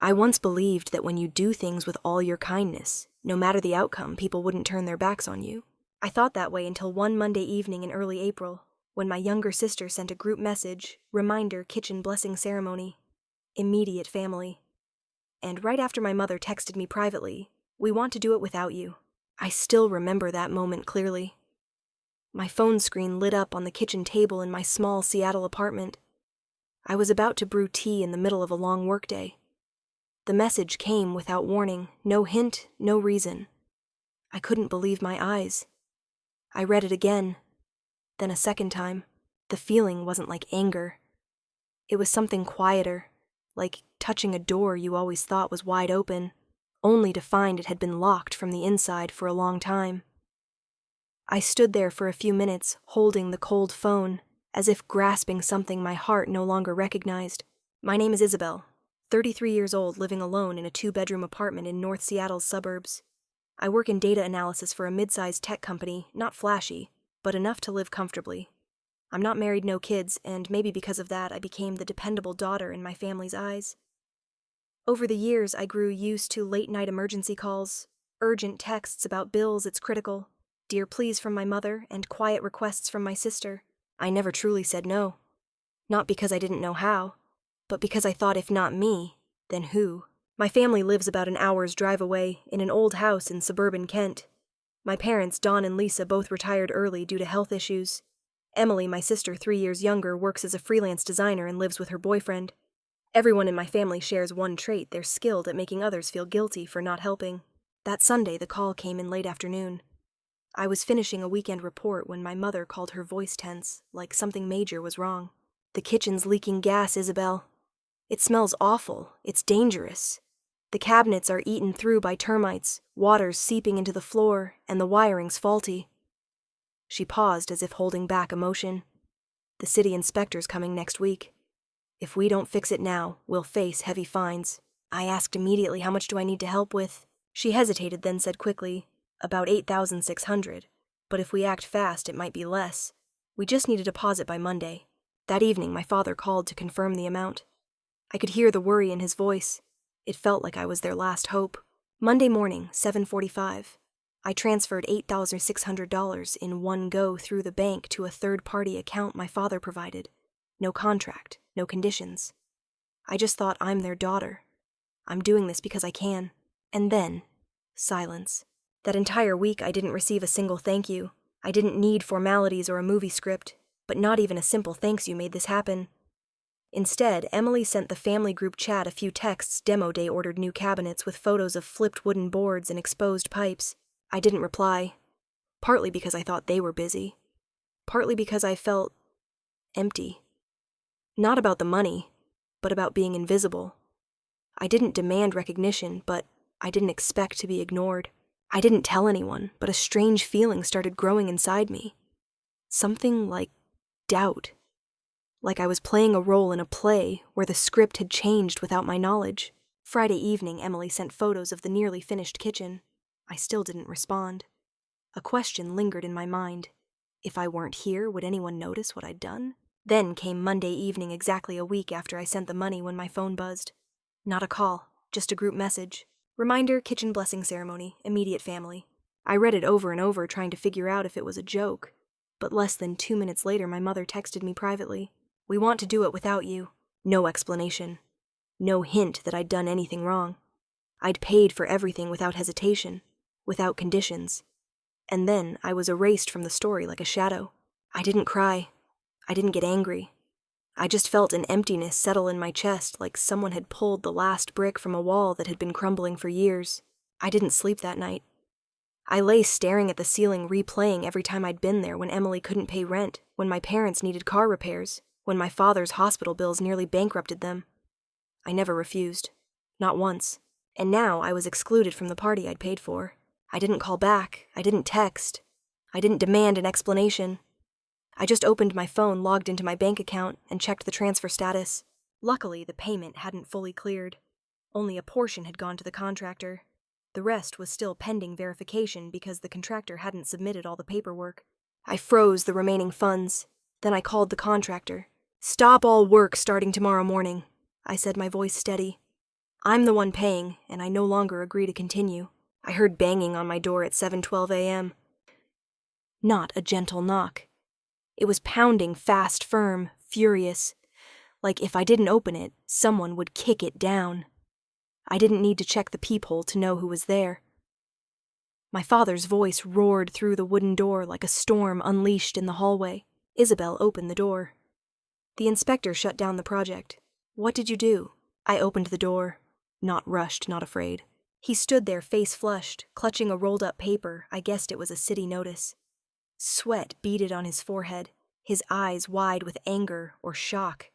I once believed that when you do things with all your kindness, no matter the outcome, people wouldn't turn their backs on you. I thought that way until one Monday evening in early April, when my younger sister sent a group message, reminder kitchen blessing ceremony, immediate family. And right after my mother texted me privately, "We want to do it without you." I still remember that moment clearly. My phone screen lit up on the kitchen table in my small Seattle apartment. I was about to brew tea in the middle of a long workday. The message came without warning, no hint, no reason. I couldn't believe my eyes. I read it again, then a second time. The feeling wasn't like anger. It was something quieter, like touching a door you always thought was wide open, only to find it had been locked from the inside for a long time. I stood there for a few minutes, holding the cold phone, as if grasping something my heart no longer recognized. My name is Isabel, 33 years old, living alone in a 2-bedroom apartment in North Seattle's suburbs. I work in data analysis for a mid-sized tech company, not flashy, but enough to live comfortably. I'm not married, no kids, and maybe because of that I became the dependable daughter in my family's eyes. Over the years, I grew used to late-night emergency calls, urgent texts about bills it's critical, dear pleas from my mother, and quiet requests from my sister. I never truly said no. Not because I didn't know how, but because I thought if not me, then who? My family lives about an hour's drive away, in an old house in suburban Kent. My parents, Dawn and Lisa, both retired early due to health issues. Emily, my sister 3 years younger, works as a freelance designer and lives with her boyfriend. Everyone in my family shares one trait: they're skilled at making others feel guilty for not helping. That Sunday, the call came in late afternoon. I was finishing a weekend report when my mother called, her voice tense, like something major was wrong. "The kitchen's leaking gas, Isabel. It smells awful. It's dangerous. The cabinets are eaten through by termites, water's seeping into the floor, and the wiring's faulty." She paused as if holding back emotion. "The city inspector's coming next week. If we don't fix it now, we'll face heavy fines." I asked immediately, "How much do I need to help with?" She hesitated, then said quickly, "About $8,600. But if we act fast, it might be less. We just need a deposit by Monday." That evening, my father called to confirm the amount. I could hear the worry in his voice. It felt like I was their last hope. Monday morning, 7:45. I transferred $8,600 in one go through the bank to a third-party account my father provided. No contract, no conditions. I just thought, I'm their daughter. I'm doing this because I can. And then, silence. That entire week I didn't receive a single thank you. I didn't need formalities or a movie script, but not even a simple "thanks, you made this happen." Instead, Emily sent the family group chat a few texts. Demo day ordered new cabinets with photos of flipped wooden boards and exposed pipes. I didn't reply, partly because I thought they were busy, partly because I felt empty. Not about the money, but about being invisible. I didn't demand recognition, but I didn't expect to be ignored. I didn't tell anyone, but a strange feeling started growing inside me. Something like doubt. Like I was playing a role in a play where the script had changed without my knowledge. Friday evening, Emily sent photos of the nearly finished kitchen. I still didn't respond. A question lingered in my mind. If I weren't here, would anyone notice what I'd done? Then came Monday evening, exactly a week after I sent the money, when my phone buzzed. Not a call, just a group message. Reminder, kitchen blessing ceremony, immediate family. I read it over and over, trying to figure out if it was a joke. But less than 2 minutes later, my mother texted me privately. "We want to do it without you." No explanation. No hint that I'd done anything wrong. I'd paid for everything without hesitation, without conditions. And then I was erased from the story like a shadow. I didn't cry. I didn't get angry. I just felt an emptiness settle in my chest, like someone had pulled the last brick from a wall that had been crumbling for years. I didn't sleep that night. I lay staring at the ceiling, replaying every time I'd been there: when Emily couldn't pay rent, when my parents needed car repairs, when my father's hospital bills nearly bankrupted them. I never refused. Not once. And now I was excluded from the party I'd paid for. I didn't call back. I didn't text. I didn't demand an explanation. I just opened my phone, logged into my bank account, and checked the transfer status. Luckily, the payment hadn't fully cleared. Only a portion had gone to the contractor. The rest was still pending verification because the contractor hadn't submitted all the paperwork. I froze the remaining funds. Then I called the contractor. "Stop all work starting tomorrow morning," I said, my voice steady. I'm the one paying, and I no longer agree to continue. I heard banging on my door at 7:12 a.m. Not a gentle knock. It was pounding fast, firm, furious, like if I didn't open it, someone would kick it down. I didn't need to check the peephole to know who was there. My father's voice roared through the wooden door like a storm unleashed in the hallway. Isabel opened the door. The inspector shut down the project. What did you do? I opened the door. Not rushed, not afraid. He stood there face flushed, clutching a rolled-up paper. I guessed it was a city notice. Sweat beaded on his forehead, his eyes wide with anger or shock.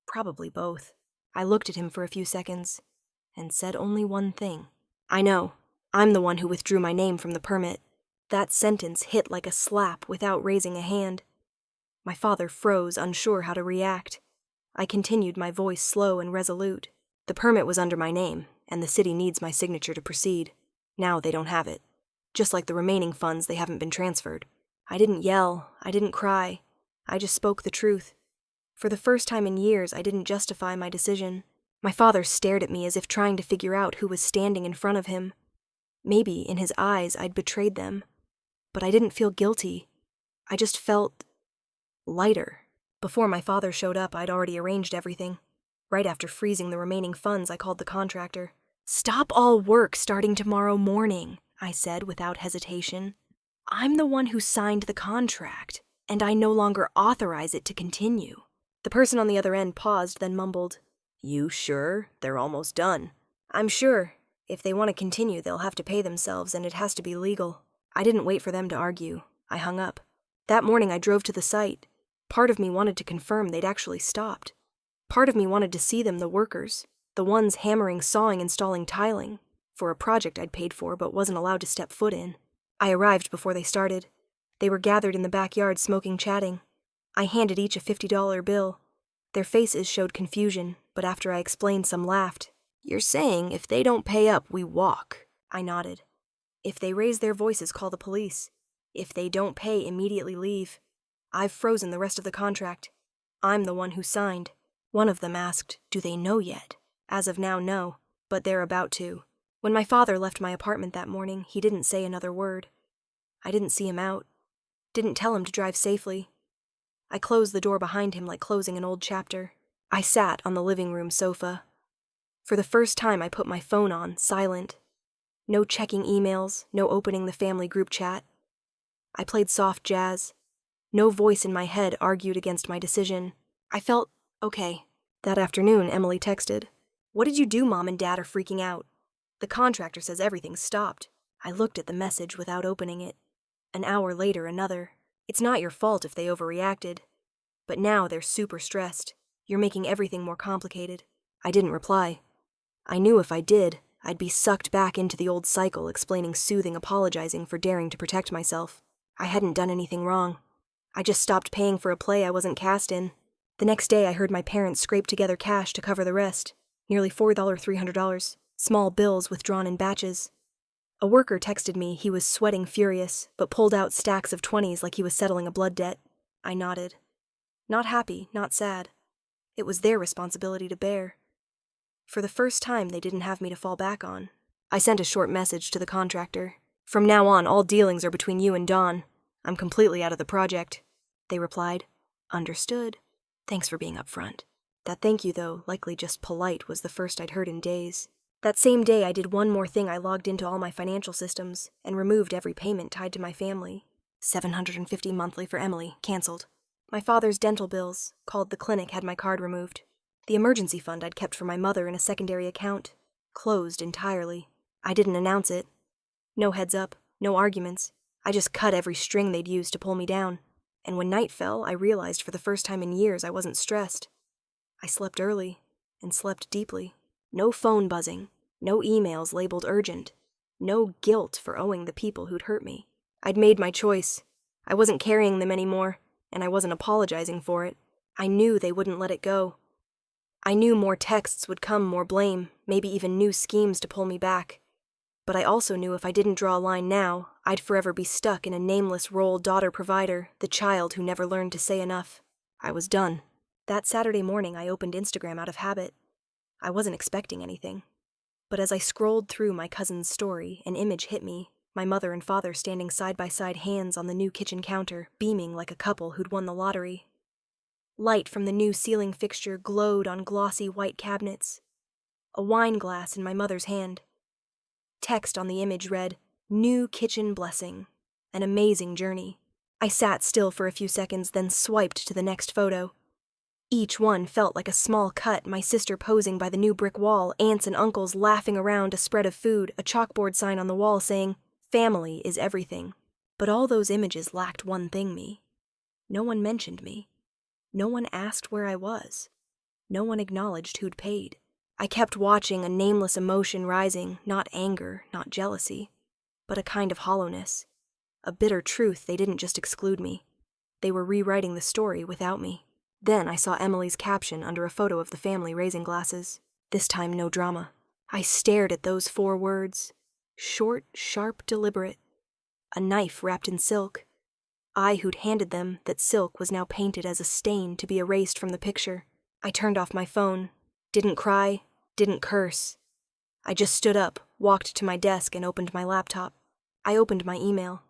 Probably both. I looked at him for a few seconds and said only one thing. I know. I'm the one who withdrew my name from the permit. That sentence hit like a slap without raising a hand. My father froze, unsure how to react. I continued, my voice slow and resolute. The permit was under my name, and the city needs my signature to proceed. Now they don't have it. Just like the remaining funds, they haven't been transferred. I didn't yell. I didn't cry. I just spoke the truth. For the first time in years, I didn't justify my decision. My father stared at me as if trying to figure out who was standing in front of him. Maybe, in his eyes, I'd betrayed them. But I didn't feel guilty. I just felt lighter. Before my father showed up, I'd already arranged everything. Right after freezing the remaining funds, I called the contractor. "Stop all work starting tomorrow morning," I said without hesitation. "I'm the one who signed the contract, and I no longer authorize it to continue." The person on the other end paused, then mumbled, "You sure? They're almost done." "I'm sure. If they want to continue, they'll have to pay themselves, and it has to be legal." I didn't wait for them to argue. I hung up. That morning I drove to the site. Part of me wanted to confirm they'd actually stopped. Part of me wanted to see them, the workers, the ones hammering, sawing, installing tiling, for a project I'd paid for but wasn't allowed to step foot in. I arrived before they started. They were gathered in the backyard smoking, chatting. I handed each a $50 bill. Their faces showed confusion, but after I explained, some laughed. "You're saying if they don't pay up, we walk?" I nodded. "If they raise their voices, call the police. If they don't pay, immediately leave. I've frozen the rest of the contract. I'm the one who signed." One of them asked, "Do they know yet?" As of now, no, but they're about to. When my father left my apartment that morning, he didn't say another word. I didn't see him out. Didn't tell him to drive safely. I closed the door behind him like closing an old chapter. I sat on the living room sofa. For the first time, I put my phone on, silent. No checking emails, no opening the family group chat. I played soft jazz. No voice in my head argued against my decision. I felt okay. That afternoon, Emily texted, "What did you do? Mom and Dad are freaking out. The contractor says everything's stopped." I looked at the message without opening it. An hour later, another. "It's not your fault if they overreacted. But now they're super stressed. You're making everything more complicated." I didn't reply. I knew if I did, I'd be sucked back into the old cycle, explaining soothing, apologizing for daring to protect myself. I hadn't done anything wrong. I just stopped paying for a play I wasn't cast in. The next day, I heard my parents scrape together cash to cover the rest. Nearly $300. Small bills withdrawn in batches. A worker texted me he was sweating furious, but pulled out stacks of 20s like he was settling a blood debt. I nodded. Not happy, not sad. It was their responsibility to bear. For the first time, they didn't have me to fall back on. I sent a short message to the contractor. "From now on, all dealings are between you and Dawn. I'm completely out of the project." They replied, "Understood. Thanks for being upfront." That thank you, though, likely just polite, was the first I'd heard in days. That same day, I did one more thing. I logged into all my financial systems and removed every payment tied to my family. $750 monthly for Emily, canceled. My father's dental bills, called the clinic, had my card removed. The emergency fund I'd kept for my mother in a secondary account, closed entirely. I didn't announce it. No heads up, no arguments. I just cut every string they'd used to pull me down. And when night fell, I realized for the first time in years I wasn't stressed. I slept early, and slept deeply. No phone buzzing, no emails labeled urgent, no guilt for owing the people who'd hurt me. I'd made my choice. I wasn't carrying them anymore, and I wasn't apologizing for it. I knew they wouldn't let it go. I knew more texts would come, more blame, maybe even new schemes to pull me back. But I also knew if I didn't draw a line now, I'd forever be stuck in a nameless role, daughter-provider, the child who never learned to say enough. I was done. That Saturday morning, I opened Instagram out of habit. I wasn't expecting anything. But as I scrolled through my cousin's story, an image hit me, my mother and father standing side by side, hands on the new kitchen counter, beaming like a couple who'd won the lottery. Light from the new ceiling fixture glowed on glossy white cabinets. A wine glass in my mother's hand. Text on the image read, "New kitchen blessing. An amazing journey." I sat still for a few seconds, then swiped to the next photo. Each one felt like a small cut, my sister posing by the new brick wall, aunts and uncles laughing around a spread of food, a chalkboard sign on the wall saying, "Family is everything." But all those images lacked one thing, me. No one mentioned me. No one asked where I was. No one acknowledged who'd paid. I kept watching, a nameless emotion rising, not anger, not jealousy, but a kind of hollowness. A bitter truth they didn't just exclude me. They were rewriting the story without me. Then I saw Emily's caption under a photo of the family raising glasses. This time no drama. I stared at those 4 words. Short, sharp, deliberate. A knife wrapped in silk. I who'd handed them that silk was now painted as a stain to be erased from the picture. I turned off my phone. Didn't cry, didn't curse. I just stood up, walked to my desk, and opened my laptop. I opened my email.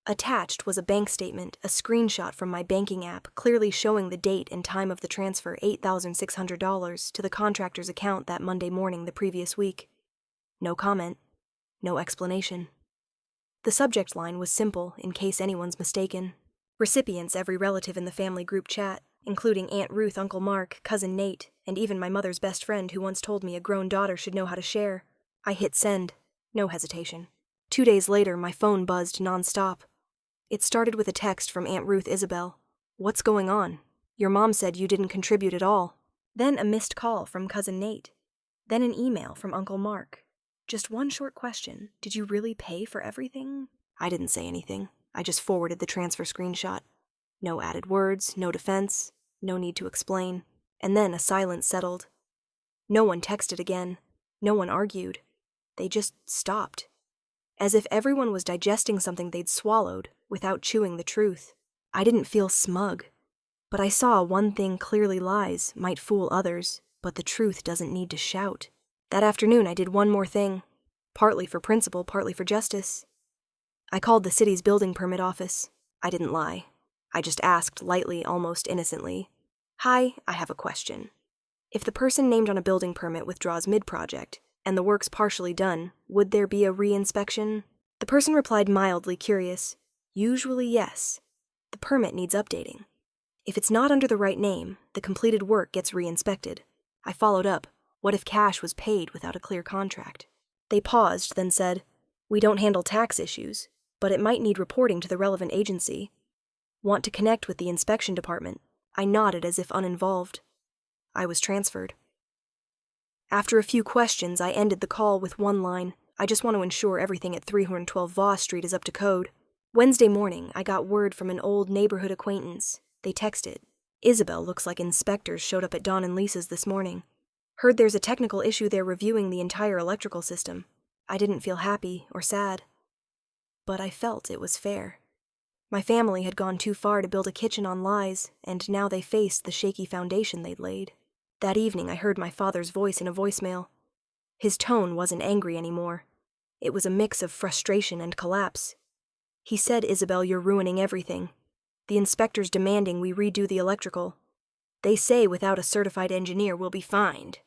Attached was a bank statement, a screenshot from my banking app, clearly showing the date and time of the transfer, $8,600, to the contractor's account that Monday morning the previous week. No comment. No explanation. The subject line was simple, in case anyone's mistaken. Recipients every relative in the family group chat, including Aunt Ruth, Uncle Mark, Cousin Nate, and even my mother's best friend who once told me a grown daughter should know how to share. I hit send. No hesitation. 2 days later, my phone buzzed nonstop. It started with a text from Aunt Ruth Isabel. "What's going on? Your mom said you didn't contribute at all." Then a missed call from Cousin Nate. Then an email from Uncle Mark. Just one short question. "Did you really pay for everything?" I didn't say anything. I just forwarded the transfer screenshot. No added words, no defense, no need to explain. And then a silence settled. No one texted again. No one argued. They just stopped. As if everyone was digesting something they'd swallowed without chewing the truth. I didn't feel smug. But I saw one thing clearly lies might fool others, but the truth doesn't need to shout. That afternoon I did one more thing. Partly for principle, partly for justice. I called the city's building permit office. I didn't lie. I just asked lightly, almost innocently, "Hi, I have a question. If the person named on a building permit withdraws mid-project, and the work's partially done, would there be a re-inspection?" The person replied, mildly curious, "Usually yes. The permit needs updating. If it's not under the right name, the completed work gets re-inspected." I followed up, "What if cash was paid without a clear contract?" They paused, then said, "We don't handle tax issues, but it might need reporting to the relevant agency. Want to connect with the inspection department?" I nodded as if uninvolved. I was transferred. After a few questions, I ended the call with one line, "I just want to ensure everything at 312 Voss Street is up to code." Wednesday morning, I got word from an old neighborhood acquaintance. They texted, "Isabel, looks like inspectors showed up at Dawn and Lisa's this morning. Heard there's a technical issue they're reviewing the entire electrical system." I didn't feel happy or sad. But I felt it was fair. My family had gone too far to build a kitchen on lies, and now they faced the shaky foundation they'd laid. That evening I heard my father's voice in a voicemail. His tone wasn't angry anymore. It was a mix of frustration and collapse. He said, "Isabel, you're ruining everything. The inspector's demanding we redo the electrical. They say without a certified engineer we'll be fined.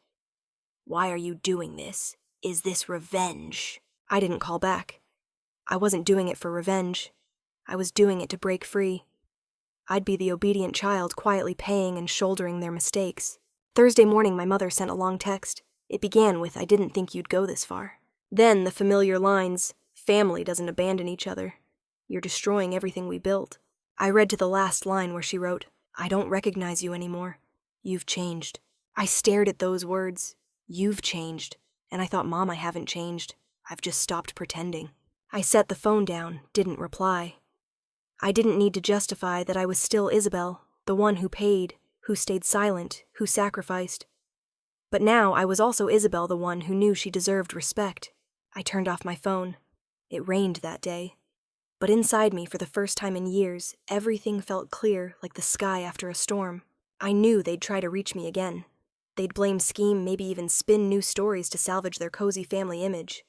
Why are you doing this? Is this revenge?" I didn't call back. I wasn't doing it for revenge. I was doing it to break free. I'd be the obedient child quietly paying and shouldering their mistakes. Thursday morning my mother sent a long text. It began with, "I didn't think you'd go this far." Then the familiar lines, "Family doesn't abandon each other. You're destroying everything we built." I read to the last line where she wrote, "I don't recognize you anymore. You've changed." I stared at those words. You've changed. And I thought, Mom, I haven't changed. I've just stopped pretending. I set the phone down, didn't reply. I didn't need to justify that I was still Isabel, the one who paid, who stayed silent, who sacrificed. But now I was also Isabel, the one who knew she deserved respect. I turned off my phone. It rained that day. But inside me, for the first time in years, everything felt clear, like the sky after a storm. I knew they'd try to reach me again. They'd blame, scheme, maybe even spin new stories to salvage their cozy family image.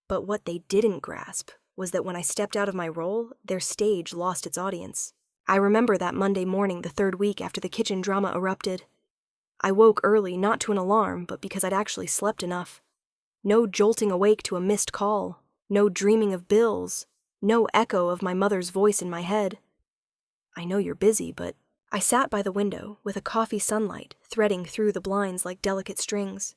But what they didn't grasp was that when I stepped out of my role, their stage lost its audience. I remember that Monday morning the third week after the kitchen drama erupted. I woke early, not to an alarm, but because I'd actually slept enough. No jolting awake to a missed call, no dreaming of bills, no echo of my mother's voice in my head. I know you're busy, but I sat by the window with a coffee sunlight threading through the blinds like delicate strings.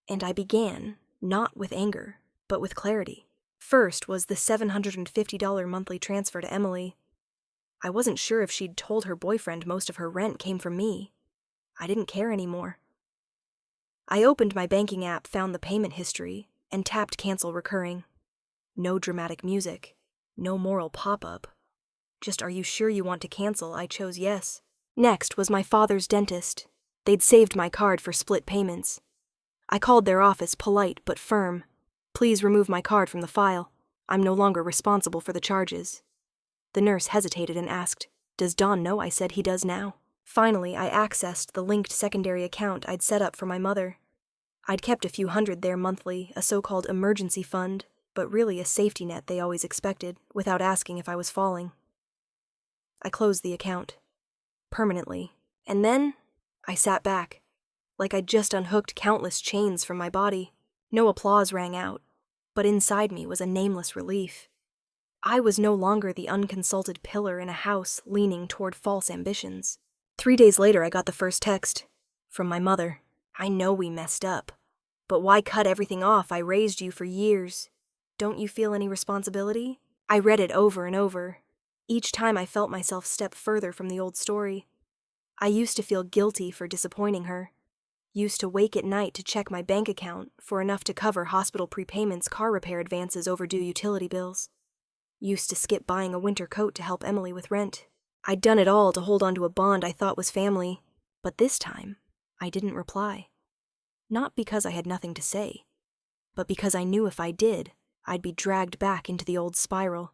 And I began, not with anger, but with clarity. First was the $750 monthly transfer to Emily. I wasn't sure if she'd told her boyfriend most of her rent came from me. I didn't care anymore. I opened my banking app, found the payment history, and tapped cancel recurring. No dramatic music, no moral pop-up. Just, are you sure you want to cancel? I chose yes. Next was my father's dentist. They'd saved my card for split payments. I called their office, polite but firm. Please remove my card from the file. I'm no longer responsible for the charges. The nurse hesitated and asked, "Does Don know?" I said, "He does now." Finally, I accessed the linked secondary account I'd set up for my mother. I'd kept a few hundred there monthly, a so-called emergency fund, but really a safety net they always expected, without asking if I was falling. I closed the account. Permanently. And then, I sat back, like I'd just unhooked countless chains from my body. No applause rang out, but inside me was a nameless relief. I was no longer the unconsulted pillar in a house leaning toward false ambitions. 3 days later, I got the first text. From my mother. "I know we messed up. But why cut everything off? I raised you for years. Don't you feel any responsibility?" I read it over and over. Each time I felt myself step further from the old story. I used to feel guilty for disappointing her. Used to wake at night to check my bank account for enough to cover hospital prepayments, car repair advances, overdue utility bills. Used to skip buying a winter coat to help Emily with rent. I'd done it all to hold on to a bond I thought was family, but this time, I didn't reply. Not because I had nothing to say, but because I knew if I did, I'd be dragged back into the old spiral.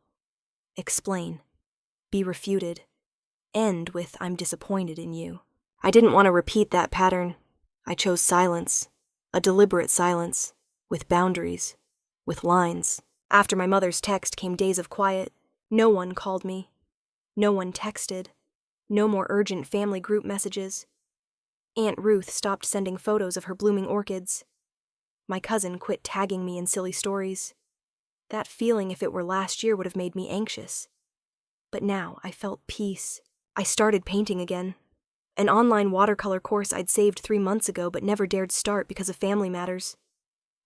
Explain. Be refuted. End with, "I'm disappointed in you." I didn't want to repeat that pattern. I chose silence. A deliberate silence. With boundaries. With lines. After my mother's text came days of quiet. No one called me. No one texted. No more urgent family group messages. Aunt Ruth stopped sending photos of her blooming orchids. My cousin quit tagging me in silly stories. That feeling, if it were last year, would have made me anxious. But now I felt peace. I started painting again. An online watercolor course I'd saved 3 months ago but never dared start because of family matters.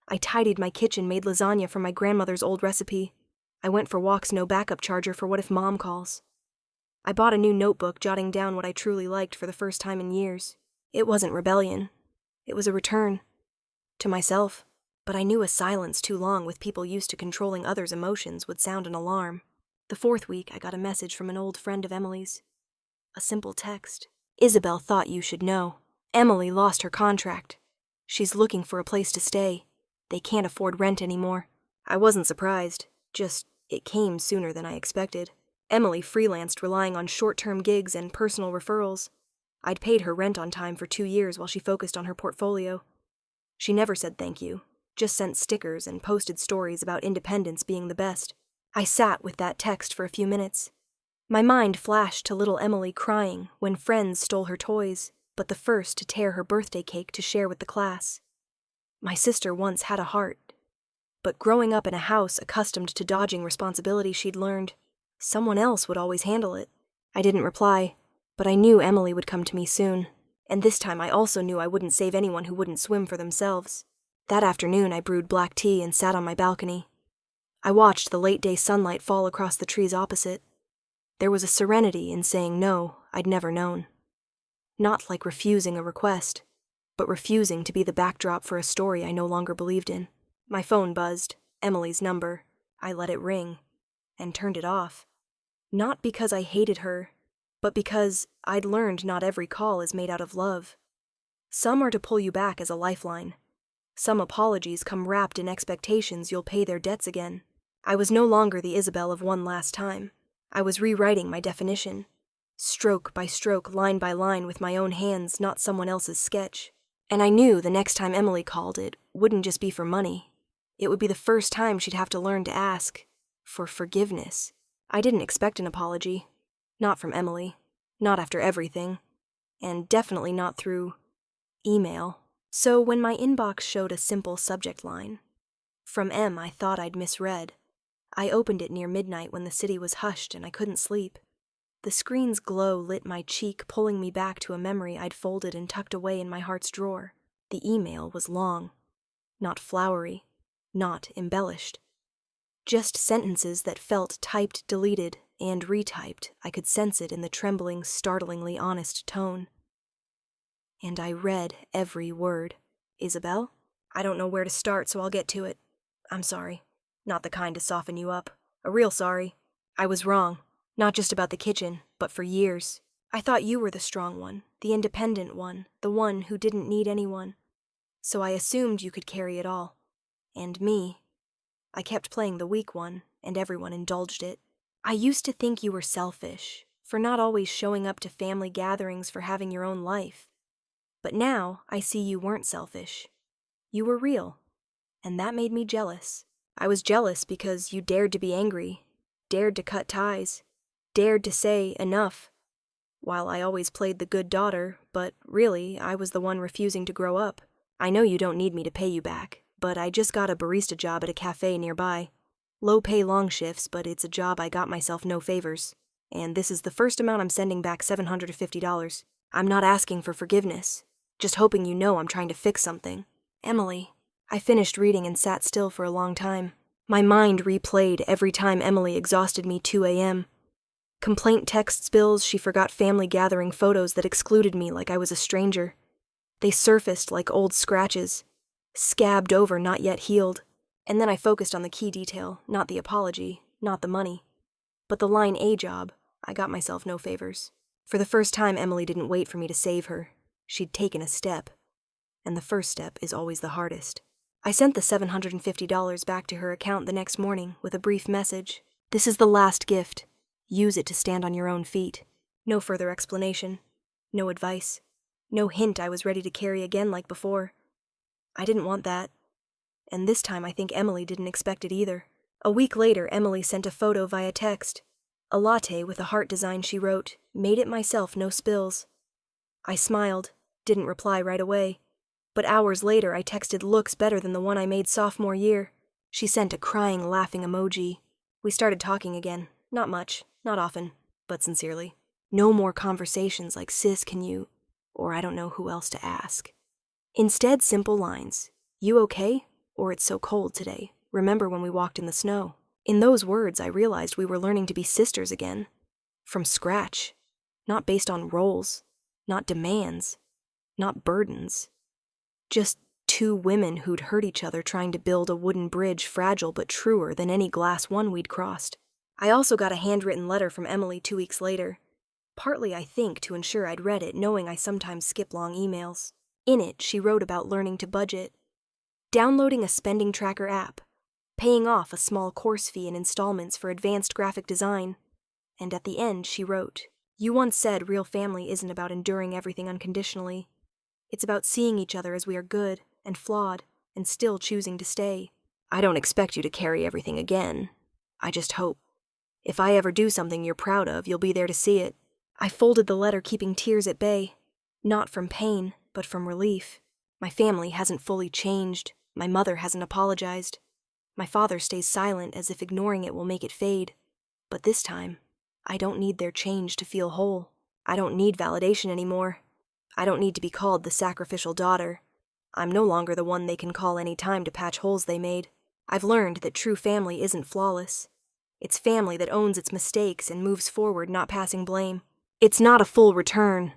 I tidied my kitchen, made lasagna from my grandmother's old recipe. I went for walks, no backup charger for what if Mom calls. I bought a new notebook, jotting down what I truly liked for the first time in years. It wasn't rebellion. It was a return. To myself. But I knew a silence too long with people used to controlling others' emotions would sound an alarm. The 4th week, I got a message from an old friend of Emily's. A simple text. "Isabel thought you should know. Emily lost her contract. She's looking for a place to stay. They can't afford rent anymore." I wasn't surprised. Just, it came sooner than I expected. Emily freelanced, relying on short-term gigs and personal referrals. I'd paid her rent on time for 2 years while she focused on her portfolio. She never said thank you, just sent stickers and posted stories about independence being the best. I sat with that text for a few minutes. My mind flashed to little Emily crying when friends stole her toys, but the first to tear her birthday cake to share with the class. My sister once had a heart, but growing up in a house accustomed to dodging responsibility, she'd learned someone else would always handle it. I didn't reply, but I knew Emily would come to me soon, and this time I also knew I wouldn't save anyone who wouldn't swim for themselves. That afternoon I brewed black tea and sat on my balcony. I watched the late-day sunlight fall across the trees opposite. There was a serenity in saying no I'd never known. Not like refusing a request, but refusing to be the backdrop for a story I no longer believed in. My phone buzzed, Emily's number. I let it ring, and turned it off. Not because I hated her, but because I'd learned not every call is made out of love. Some are to pull you back as a lifeline. Some apologies come wrapped in expectations you'll pay their debts again. I was no longer the Isabel of one last time. I was rewriting my definition. Stroke by stroke, line by line with my own hands, not someone else's sketch. And I knew the next time Emily called, it wouldn't just be for money. It would be the first time she'd have to learn to ask for forgiveness. I didn't expect an apology. Not from Emily. Not after everything. And definitely not through email. So when my inbox showed a simple subject line, from M, I thought I'd misread. I opened it near midnight when the city was hushed and I couldn't sleep. The screen's glow lit my cheek, pulling me back to a memory I'd folded and tucked away in my heart's drawer. The email was long. Not flowery. Not embellished. Just sentences that felt typed, deleted, and retyped. I could sense it in the trembling, startlingly honest tone. And I read every word. Isabel? I don't know where to start, so I'll get to it. I'm sorry. Not the kind to soften you up. A real sorry. I was wrong. Not just about the kitchen, but for years. I thought you were the strong one, the independent one, the one who didn't need anyone. So I assumed you could carry it all. And me. I kept playing the weak one, and everyone indulged it. I used to think you were selfish, for not always showing up to family gatherings, for having your own life. But now I see you weren't selfish. You were real, and that made me jealous. I was jealous because you dared to be angry, dared to cut ties, dared to say enough, while I always played the good daughter, but really I was the one refusing to grow up. I know you don't need me to pay you back, but I just got a barista job at a cafe nearby. Low pay, long shifts, but it's a job I got myself no favors. And this is the first amount I'm sending back, $750. I'm not asking for forgiveness, just hoping you know I'm trying to fix something. Emily. I finished reading and sat still for a long time. My mind replayed every time Emily exhausted me 2 a.m. Complaint text spills, she forgot family gathering photos that excluded me like I was a stranger. They surfaced like old scratches, scabbed over, not yet healed. And then I focused on the key detail, not the apology, not the money. But the line "a job," I got myself no favors. For the first time, Emily didn't wait for me to save her. She'd taken a step. And the first step is always the hardest. I sent the $750 back to her account the next morning with a brief message. This is the last gift. Use it to stand on your own feet. No further explanation. No advice. No hint I was ready to carry again like before. I didn't want that. And this time I think Emily didn't expect it either. A week later, Emily sent a photo via text. A latte with a heart design she wrote, "Made it myself, no spills." I smiled, didn't reply right away. But hours later, I texted, "Looks better than the one I made sophomore year." She sent a crying, laughing emoji. We started talking again. Not much, not often, but sincerely. No more conversations like, "Sis, can you?" or I don't know who else to ask. Instead, simple lines. "You okay?" or "It's so cold today. Remember when we walked in the snow?" In those words, I realized we were learning to be sisters again. From scratch. Not based on roles. Not demands. Not burdens. Just two women who'd hurt each other trying to build a wooden bridge, fragile but truer than any glass one we'd crossed. I also got a handwritten letter from Emily 2 weeks later. Partly, I think, to ensure I'd read it, knowing I sometimes skip long emails. In it, she wrote about learning to budget, downloading a spending tracker app, paying off a small course fee in installments for advanced graphic design. And at the end, she wrote, "You once said real family isn't about enduring everything unconditionally. It's about seeing each other as we are good and flawed and still choosing to stay. I don't expect you to carry everything again. I just hope. If I ever do something you're proud of, you'll be there to see it." I folded the letter, keeping tears at bay. Not from pain, but from relief. My family hasn't fully changed. My mother hasn't apologized. My father stays silent as if ignoring it will make it fade. But this time, I don't need their change to feel whole. I don't need validation anymore. I don't need to be called the sacrificial daughter. I'm no longer the one they can call any time to patch holes they made. I've learned that true family isn't flawless. It's family that owns its mistakes and moves forward, not passing blame. It's not a full return,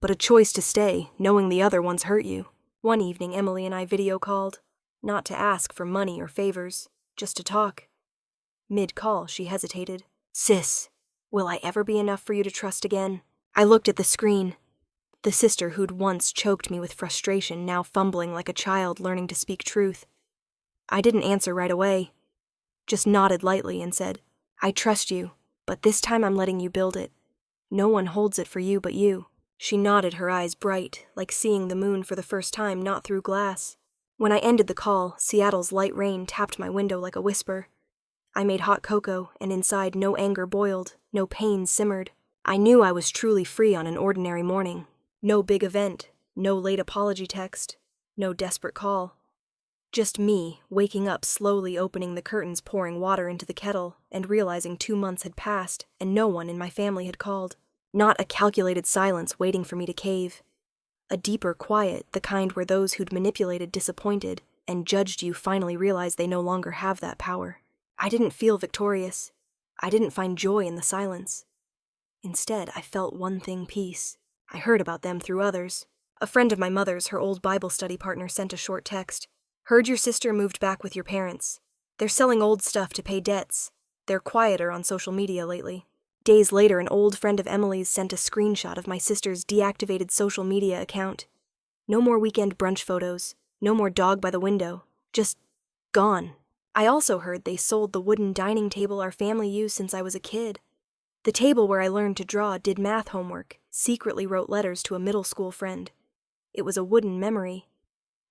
but a choice to stay, knowing the other ones hurt you. One evening, Emily and I video called, not to ask for money or favors, just to talk. Mid-call, she hesitated. "Sis, will I ever be enough for you to trust again?" I looked at the screen. The sister who'd once choked me with frustration, now fumbling like a child learning to speak truth. I didn't answer right away, just nodded lightly and said, "I trust you, but this time I'm letting you build it. No one holds it for you but you." She nodded, her eyes bright, like seeing the moon for the first time not through glass. When I ended the call, Seattle's light rain tapped my window like a whisper. I made hot cocoa, and inside no anger boiled, no pain simmered. I knew I was truly free on an ordinary morning. No big event, no late apology text, no desperate call. Just me, waking up slowly, opening the curtains, pouring water into the kettle, and realizing 2 months had passed and no one in my family had called. Not a calculated silence waiting for me to cave. A deeper quiet, the kind where those who'd manipulated, disappointed, and judged you finally realize they no longer have that power. I didn't feel victorious. I didn't find joy in the silence. Instead, I felt one thing: peace. I heard about them through others. A friend of my mother's, her old Bible study partner, sent a short text. Heard your sister moved back with your parents. They're selling old stuff to pay debts. They're quieter on social media lately. Days later, an old friend of Emily's sent a screenshot of my sister's deactivated social media account. No more weekend brunch photos. No more dog by the window. Just gone. I also heard they sold the wooden dining table our family used since I was a kid. The table where I learned to draw, did math homework, secretly wrote letters to a middle school friend. It was a wooden memory.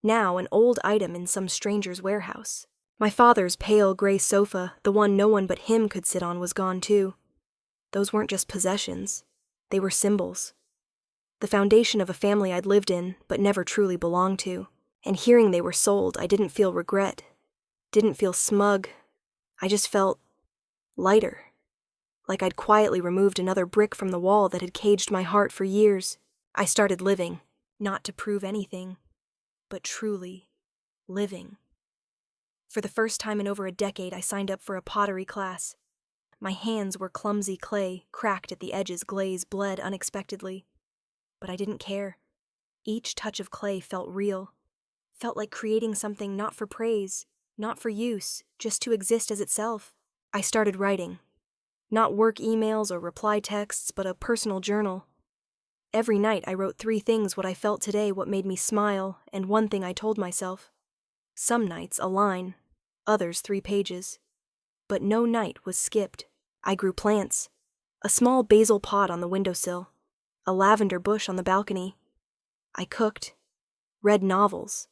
Now an old item in some stranger's warehouse. My father's pale gray sofa, the one no one but him could sit on, was gone too. Those weren't just possessions. They were symbols. The foundation of a family I'd lived in, but never truly belonged to. And hearing they were sold, I didn't feel regret. Didn't feel smug. I just felt lighter. Like I'd quietly removed another brick from the wall that had caged my heart for years. I started living, not to prove anything, but truly living. For the first time in over a decade, I signed up for a pottery class. My hands were clumsy clay, cracked at the edges, glaze bled unexpectedly. But I didn't care. Each touch of clay felt real. Felt like creating something not for praise, not for use, just to exist as itself. I started writing. Not work emails or reply texts, but a personal journal. Every night I wrote 3 things: what I felt today, what made me smile, and one thing I told myself. Some nights a line, others 3 pages. But no night was skipped. I grew plants. A small basil pot on the windowsill. A lavender bush on the balcony. I cooked. Read novels.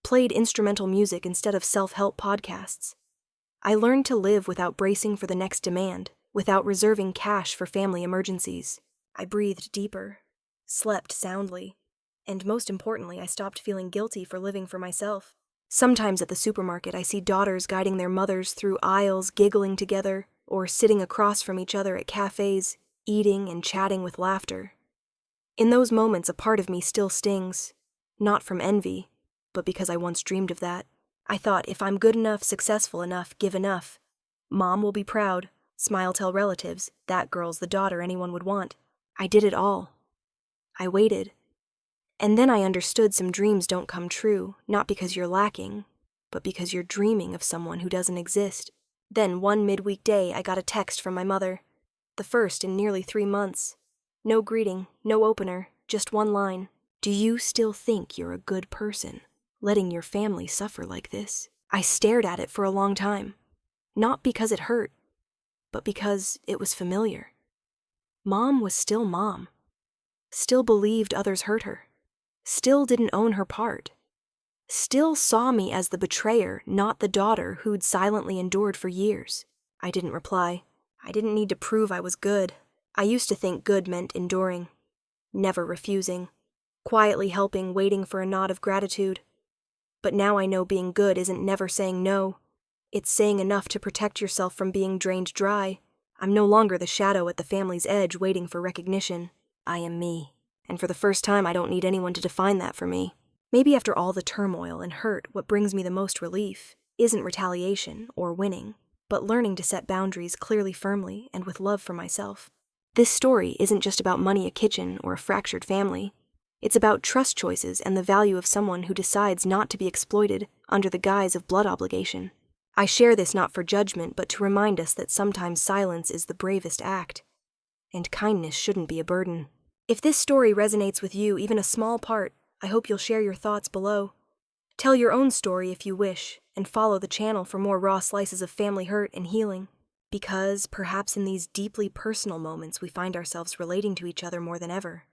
Played instrumental music instead of self-help podcasts. I learned to live without bracing for the next demand, without reserving cash for family emergencies. I breathed deeper, slept soundly, and most importantly, I stopped feeling guilty for living for myself. Sometimes at the supermarket, I see daughters guiding their mothers through aisles, giggling together, or sitting across from each other at cafes, eating and chatting with laughter. In those moments, a part of me still stings, not from envy, but because I once dreamed of that. I thought, if I'm good enough, successful enough, give enough, Mom will be proud, smile, tell relatives, that girl's the daughter anyone would want. I did it all. I waited. And then I understood some dreams don't come true, not because you're lacking, but because you're dreaming of someone who doesn't exist. Then one midweek day, I got a text from my mother. The first in nearly 3 months. No greeting, no opener, just one line. Do you still think you're a good person, letting your family suffer like this? I stared at it for a long time. Not because it hurt, but because it was familiar. Mom was still Mom. Still believed others hurt her. Still didn't own her part. Still saw me as the betrayer, not the daughter who'd silently endured for years. I didn't reply. I didn't need to prove I was good. I used to think good meant enduring. Never refusing. Quietly helping, waiting for a nod of gratitude. But now I know being good isn't never saying no. It's saying enough to protect yourself from being drained dry. I'm no longer the shadow at the family's edge waiting for recognition. I am me. And for the first time, I don't need anyone to define that for me. Maybe after all the turmoil and hurt, what brings me the most relief isn't retaliation or winning, but learning to set boundaries clearly, firmly, and with love for myself. This story isn't just about money, a kitchen, or a fractured family. It's about trust choices and the value of someone who decides not to be exploited under the guise of blood obligation. I share this not for judgment, but to remind us that sometimes silence is the bravest act, and kindness shouldn't be a burden. If this story resonates with you, even a small part, I hope you'll share your thoughts below. Tell your own story if you wish, and follow the channel for more raw slices of family hurt and healing. Because, perhaps in these deeply personal moments, we find ourselves relating to each other more than ever.